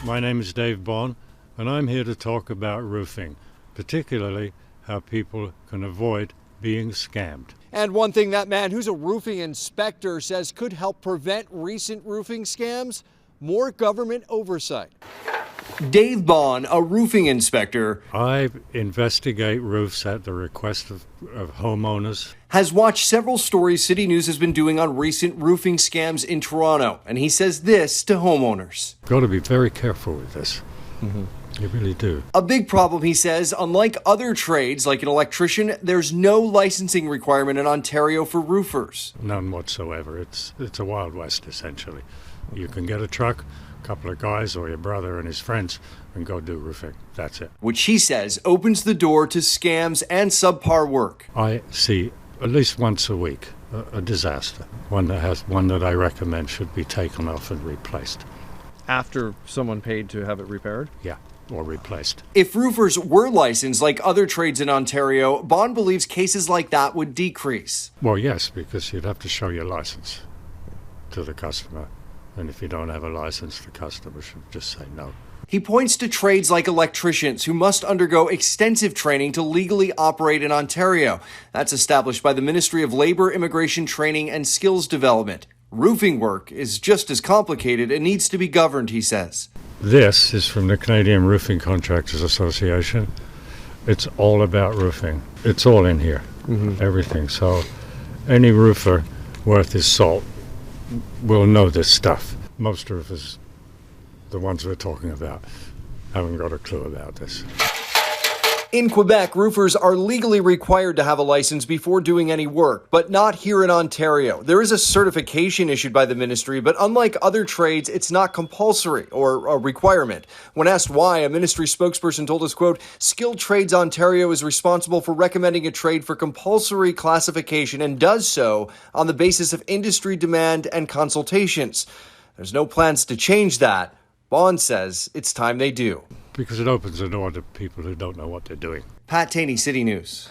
My name is Dave Bond, and I'm here to talk about roofing, particularly how people can avoid being scammed. And one thing that man who's a roofing inspector says could help prevent recent roofing scams: more government oversight. Dave Bond, a roofing inspector, I investigate roofs at the request of homeowners. Has watched several stories CityNews has been doing on recent roofing scams in Toronto, and he says this to homeowners. Got to be very careful with this. You really do. A big problem, he says, unlike other trades like an electrician, there's no licensing requirement in Ontario for roofers. None whatsoever. It's a Wild West, essentially. You can get a truck, a couple of guys or your brother and his friends, and go do roofing. That's it. Which he says opens the door to scams and subpar work. I see at least once a week a disaster. One that I recommend should be taken off and replaced. After someone paid to have it repaired? Yeah, or replaced. If roofers were licensed like other trades in Ontario, Bond believes cases like that would decrease. Well, yes, because you'd have to show your license to the customer. And if you don't have a license, the customer should just say no. He points to trades like electricians who must undergo extensive training to legally operate in Ontario. That's established by the Ministry of Labour, Immigration, Training and Skills Development. Roofing work is just as complicated and needs to be governed, he says. This is from the Canadian Roofing Contractors Association. It's all about roofing. It's all in here, everything. So any roofer worth his salt will know this stuff. Most roofers, the ones we're talking about, haven't got a clue about this. In Quebec, roofers are legally required to have a license before doing any work, but not here in Ontario. There is a certification issued by the ministry, but unlike other trades, it's not compulsory or a requirement. When asked why, a ministry spokesperson told us, quote, Skilled Trades Ontario is responsible for recommending a trade for compulsory classification and does so on the basis of industry demand and consultations. There's no plans to change that. Bond says it's time they do. Because it opens the door to people who don't know what they're doing. Taney, City News.